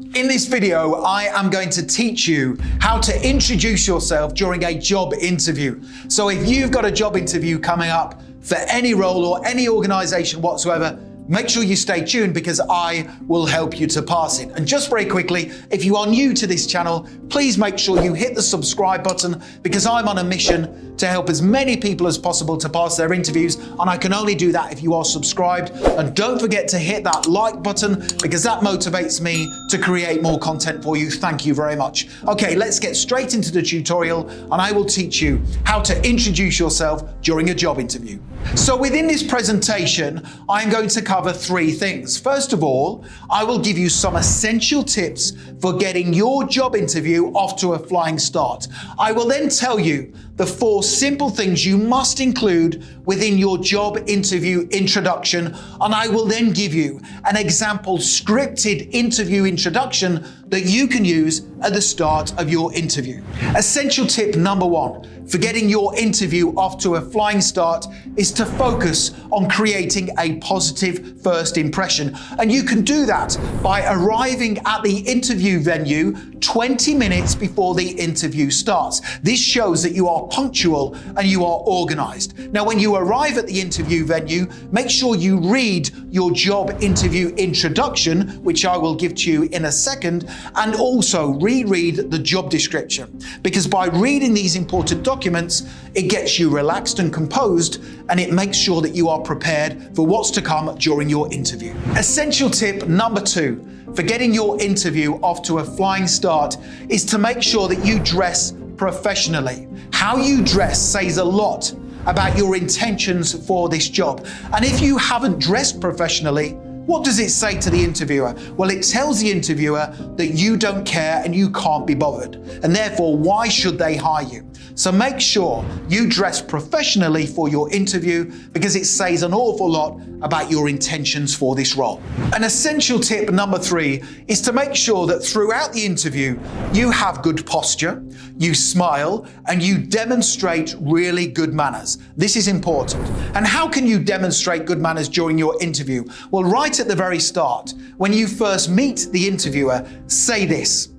In this video, I am going to teach you how to introduce yourself during a job interview. So if you've got a job interview coming up for any role or any organization whatsoever, make sure you stay tuned because I will help you to pass it. And just very quickly, if you are new to this channel, please make sure you hit the subscribe button because I'm on a mission to help as many people as possible to pass their interviews. And I can only do that if you are subscribed. And don't forget to hit that like button because that motivates me to create more content for you. Thank you very much. Okay, let's get straight into the tutorial and I will teach you how to introduce yourself during a job interview. So within this presentation, I'm going to cover three things. First of all, I will give you some essential tips for getting your job interview off to a flying start. I will then tell you the 4 simple things you must include within your job interview introduction, and I will then give you an example scripted interview introduction that you can use at the start of your interview. Essential tip number 1 for getting your interview off to a flying start is to focus on creating a positive first impression. And you can do that by arriving at the interview venue 20 minutes before the interview starts. This shows that you are punctual and you are organized. Now, when you arrive at the interview venue, make sure you read your job interview introduction, which I will give to you in a second, and also reread the job description. Because by reading these important documents, it gets you relaxed and composed, and it makes sure that you are prepared for what's to come during your interview. Essential tip number 2 for getting your interview off to a flying start is to make sure that you dress professionally. How you dress says a lot about your intentions for this job. And if you haven't dressed professionally, what does it say to the interviewer? Well, it tells the interviewer that you don't care and you can't be bothered. And therefore, why should they hire you? So make sure you dress professionally for your interview because it says an awful lot about your intentions for this role. An essential tip number 3 is to make sure that throughout the interview, you have good posture, you smile, and you demonstrate really good manners. This is important. And how can you demonstrate good manners during your interview? Well, right at the very start, when you first meet the interviewer, say this: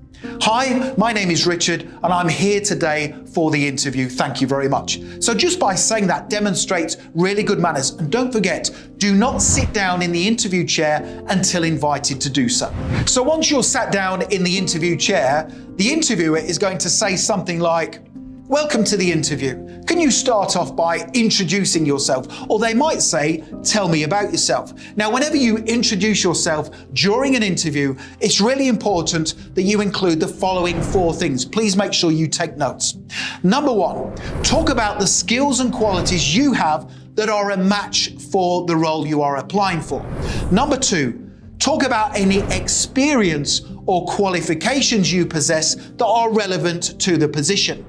"Hi, my name is Richard and I'm here today for the interview. Thank you very much." So just by saying that demonstrates really good manners. And don't forget, do not sit down in the interview chair until invited to do so. So once you're sat down in the interview chair, the interviewer is going to say something like, "Welcome to the interview. Can you start off by introducing yourself?" Or they might say, "Tell me about yourself." Now, whenever you introduce yourself during an interview, it's really important that you include the following 4 things. Please make sure you take notes. Number 1, talk about the skills and qualities you have that are a match for the role you are applying for. Number 2, talk about any experience or qualifications you possess that are relevant to the position.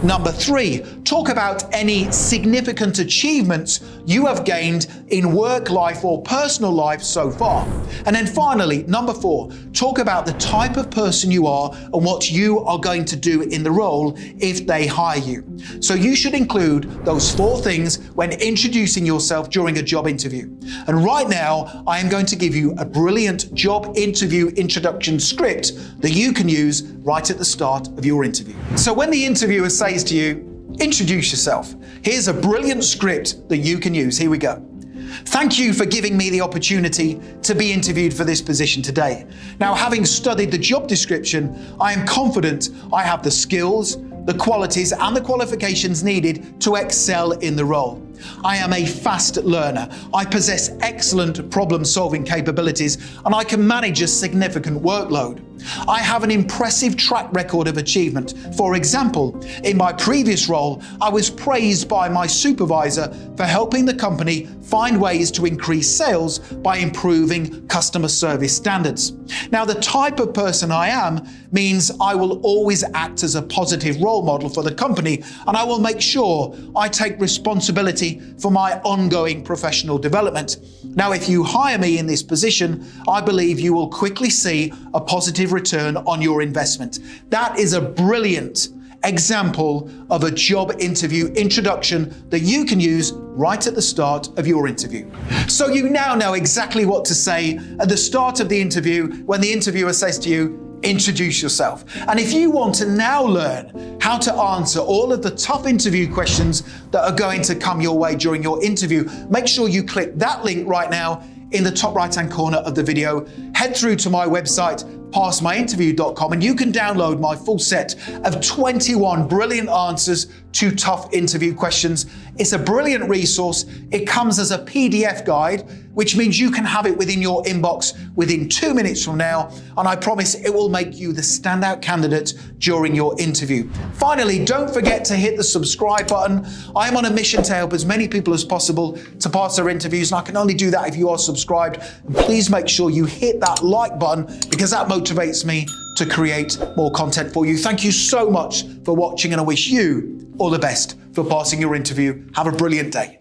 Number 3, talk about any significant achievements you have gained in work life or personal life so far. And then finally, number 4, talk about the type of person you are and what you are going to do in the role if they hire you. So you should include those 4 things when introducing yourself during a job interview. And right now, I am going to give you a brilliant job interview introduction script that you can use right at the start of your interview. So when the interviewer says to you, "Introduce yourself," here's a brilliant script that you can use. Here we go. "Thank you for giving me the opportunity to be interviewed for this position today. Now, having studied the job description, I am confident I have the skills, the qualities and the qualifications needed to excel in the role. I am a fast learner. I possess excellent problem-solving capabilities and I can manage a significant workload. I have an impressive track record of achievement. For example, in my previous role, I was praised by my supervisor for helping the company find ways to increase sales by improving customer service standards. Now, the type of person I am means I will always act as a positive role model for the company, and I will make sure I take responsibility for my ongoing professional development. Now, if you hire me in this position, I believe you will quickly see a positive return on your investment." That is a brilliant example of a job interview introduction that you can use right at the start of your interview. So you now know exactly what to say at the start of the interview when the interviewer says to you, introduce yourself. And if you want to now learn how to answer all of the tough interview questions that are going to come your way during your interview, make sure you click that link right now in the top right-hand corner of the video. Head through to my website, passmyinterview.com, and you can download my full set of 21 brilliant answers to tough interview questions. It's a brilliant resource. It comes as a PDF guide, which means you can have it within your inbox within 2 minutes from now, and I promise it will make you the standout candidate during your interview. Finally, don't forget to hit the subscribe button. I am on a mission to help as many people as possible to pass their interviews, and I can only do that if you are subscribed. And please make sure you hit that like button, because that motivates me to create more content for you. Thank you so much for watching, and I wish you all the best for passing your interview. Have a brilliant day.